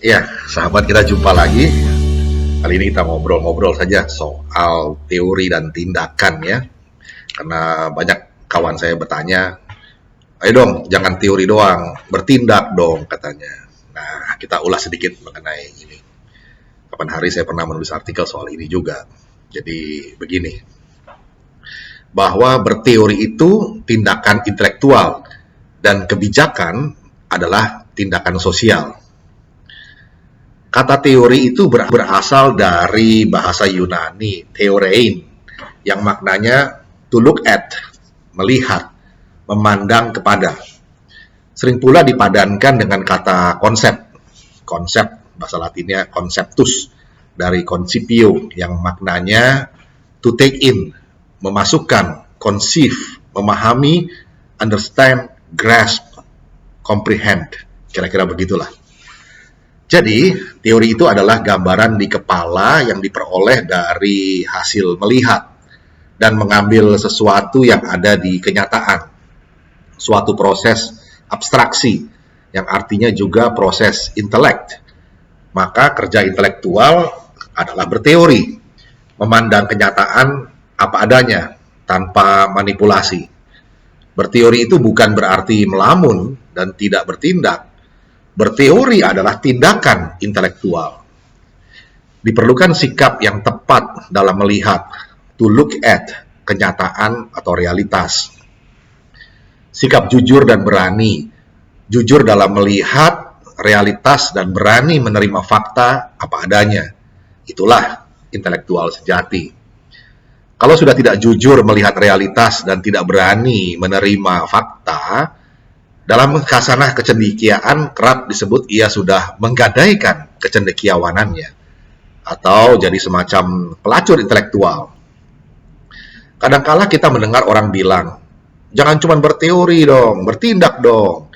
Ya, sahabat, kita jumpa lagi. Kali ini kita ngobrol-ngobrol saja soal teori dan tindakan ya. Karena banyak kawan saya bertanya, ayo dong, jangan teori doang, bertindak dong katanya. Nah, kita ulas sedikit mengenai ini. Kapan hari saya pernah menulis artikel soal ini juga. Jadi begini, bahwa berteori itu tindakan intelektual dan kebijakan adalah tindakan sosial. Kata teori itu berasal dari bahasa Yunani, theorein, yang maknanya to look at, melihat, memandang kepada. Sering pula dipadankan dengan kata konsep. Konsep, bahasa Latinnya conceptus, dari concipio, yang maknanya to take in, memasukkan, conceive, memahami, understand, grasp, comprehend. Kira-kira begitulah. Jadi, teori itu adalah gambaran di kepala yang diperoleh dari hasil melihat dan mengambil sesuatu yang ada di kenyataan. Suatu proses abstraksi, yang artinya juga proses intelek. Maka kerja intelektual adalah berteori, memandang kenyataan apa adanya, tanpa manipulasi. Berteori itu bukan berarti melamun dan tidak bertindak. Berteori adalah tindakan intelektual. Diperlukan sikap yang tepat dalam melihat, to look at, kenyataan atau realitas. Sikap jujur dan berani. Jujur dalam melihat realitas dan berani menerima fakta apa adanya. Itulah intelektual sejati. Kalau sudah tidak jujur melihat realitas dan tidak berani menerima fakta, dalam khasanah kecendekiaan kerap disebut ia sudah menggadaikan kecendekiawanannya atau jadi semacam pelacur intelektual. Kadangkala kita mendengar orang bilang, jangan cuma berteori dong, bertindak dong.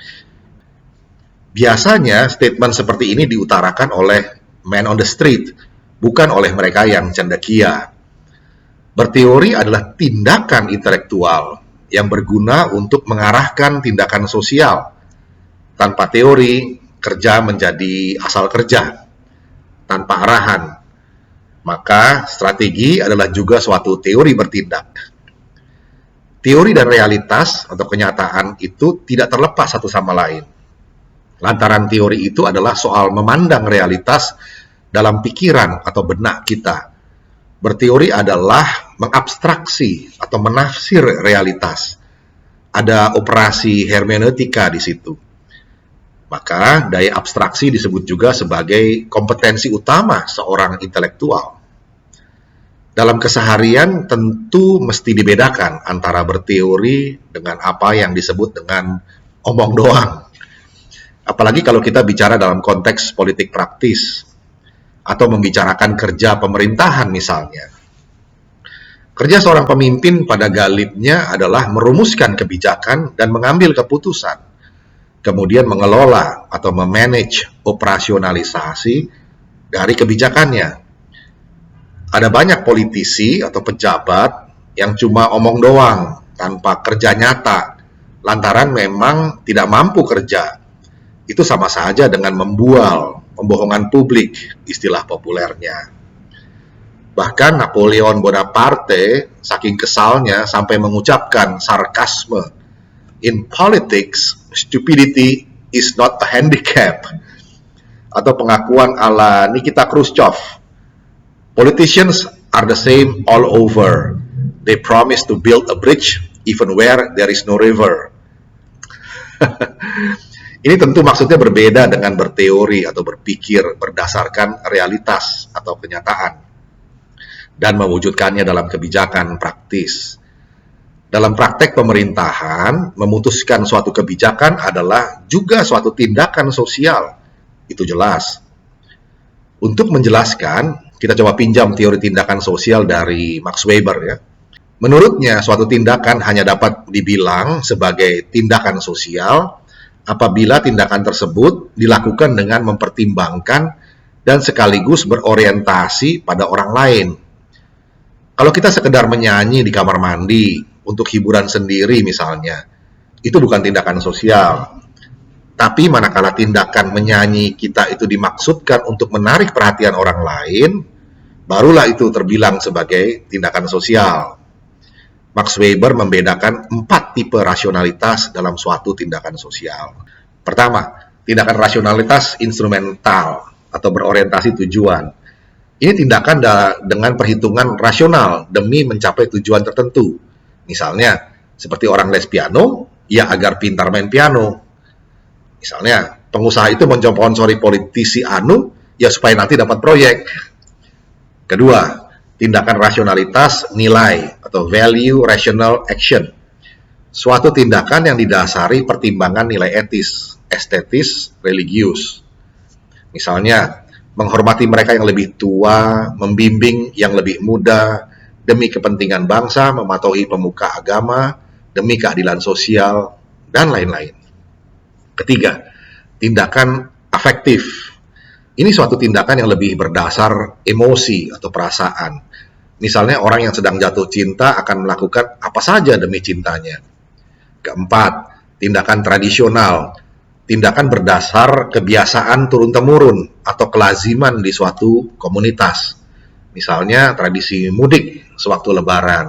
Biasanya statement seperti ini diutarakan oleh man on the street, bukan oleh mereka yang cendekia. Berteori adalah tindakan intelektual yang berguna untuk mengarahkan tindakan sosial. Tanpa teori, kerja menjadi asal kerja, tanpa arahan. Maka strategi adalah juga suatu teori bertindak. Teori dan realitas atau kenyataan itu tidak terlepas satu sama lain. Lantaran teori itu adalah soal memandang realitas dalam pikiran atau benak kita. Berteori adalah mengabstraksi atau menafsir realitas. Ada operasi hermeneutika di situ. Maka daya abstraksi disebut juga sebagai kompetensi utama seorang intelektual. Dalam keseharian tentu mesti dibedakan antara berteori dengan apa yang disebut dengan omong doang. Apalagi kalau kita bicara dalam konteks politik praktis atau membicarakan kerja pemerintahan misalnya. Kerja seorang pemimpin pada galibnya adalah merumuskan kebijakan dan mengambil keputusan, kemudian mengelola atau memanage operasionalisasi dari kebijakannya. Ada banyak politisi atau pejabat yang cuma omong doang, tanpa kerja nyata, lantaran memang tidak mampu kerja. Itu sama saja dengan membual, pembohongan publik, istilah populernya. Bahkan Napoleon Bonaparte saking kesalnya sampai mengucapkan sarkasme, "In politics, stupidity is not a handicap." Atau pengakuan ala Nikita Khrushchev, "Politicians are the same all over. They promise to build a bridge even where there is no river." Ini tentu maksudnya berbeda dengan berteori atau berpikir berdasarkan realitas atau kenyataan dan mewujudkannya dalam kebijakan praktis. Dalam praktek pemerintahan, memutuskan suatu kebijakan adalah juga suatu tindakan sosial. Itu jelas. Untuk menjelaskan, kita coba pinjam teori tindakan sosial dari Max Weber ya. Menurutnya, suatu tindakan hanya dapat dibilang sebagai tindakan sosial apabila tindakan tersebut dilakukan dengan mempertimbangkan dan sekaligus berorientasi pada orang lain. Kalau kita sekedar menyanyi di kamar mandi untuk hiburan sendiri misalnya, itu bukan tindakan sosial. Tapi manakala tindakan menyanyi kita itu dimaksudkan untuk menarik perhatian orang lain, barulah itu terbilang sebagai tindakan sosial. Max Weber membedakan 4 tipe rasionalitas dalam suatu tindakan sosial. Pertama, tindakan rasionalitas instrumental atau berorientasi tujuan. Ini tindakan dengan perhitungan rasional demi mencapai tujuan tertentu. Misalnya, seperti orang les piano, ya agar pintar main piano. Misalnya, pengusaha itu mensponsori politisi anu, ya supaya nanti dapat proyek. Kedua, tindakan rasionalitas nilai atau value rational action. Suatu tindakan yang didasari pertimbangan nilai etis, estetis, religius. Misalnya, menghormati mereka yang lebih tua, membimbing yang lebih muda, demi kepentingan bangsa, mematuhi pemuka agama, demi keadilan sosial, dan lain-lain. Ketiga, tindakan afektif. Ini suatu tindakan yang lebih berdasar emosi atau perasaan. Misalnya orang yang sedang jatuh cinta akan melakukan apa saja demi cintanya. Keempat, tindakan tradisional. Tindakan berdasar kebiasaan turun-temurun atau kelaziman di suatu komunitas. Misalnya tradisi mudik sewaktu lebaran.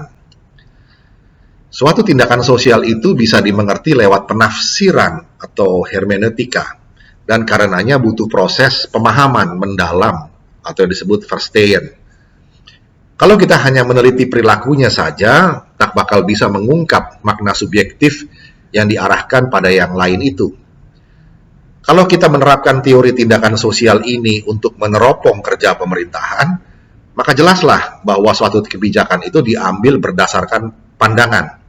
Suatu tindakan sosial itu bisa dimengerti lewat penafsiran atau hermeneutika, dan karenanya butuh proses pemahaman mendalam atau yang disebut verstehen. Kalau kita hanya meneliti perilakunya saja, tak bakal bisa mengungkap makna subjektif yang diarahkan pada yang lain itu. Kalau kita menerapkan teori tindakan sosial ini untuk meneropong kerja pemerintahan, maka jelaslah bahwa suatu kebijakan itu diambil berdasarkan pandangan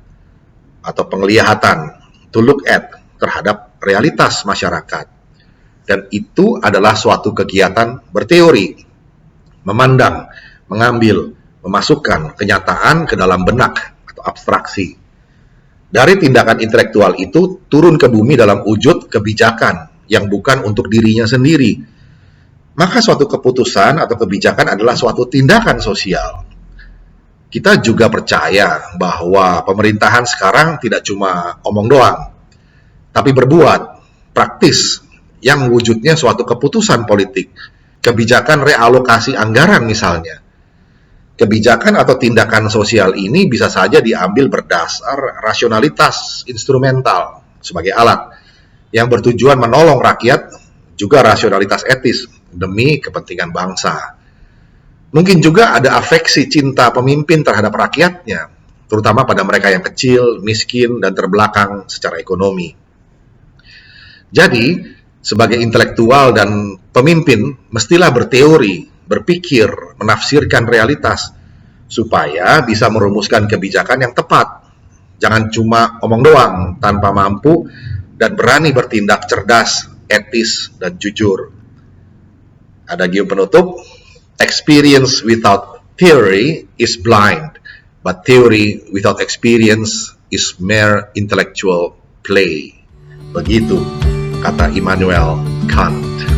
atau penglihatan, to look at, terhadap realitas masyarakat. Dan itu adalah suatu kegiatan berteori, memandang, mengambil, memasukkan kenyataan ke dalam benak atau abstraksi. Dari tindakan intelektual itu turun ke bumi dalam wujud kebijakan yang bukan untuk dirinya sendiri. Maka suatu keputusan atau kebijakan adalah suatu tindakan sosial. Kita juga percaya bahwa pemerintahan sekarang tidak cuma omong doang, tapi berbuat, praktis, yang wujudnya suatu keputusan politik, kebijakan realokasi anggaran misalnya. Kebijakan atau tindakan sosial ini bisa saja diambil berdasar rasionalitas instrumental sebagai alat, yang bertujuan menolong rakyat, juga rasionalitas etis demi kepentingan bangsa. Mungkin juga ada afeksi cinta pemimpin terhadap rakyatnya, terutama pada mereka yang kecil, miskin, dan terbelakang secara ekonomi. Jadi, sebagai intelektual dan pemimpin, mestilah berteori, berpikir, menafsirkan realitas, supaya bisa merumuskan kebijakan yang tepat. Jangan cuma omong doang, tanpa mampu dan berani bertindak cerdas, etis, dan jujur. Ada gium penutup. Experience without theory is blind, but theory without experience is mere intellectual play. Begitu kata Immanuel Kant.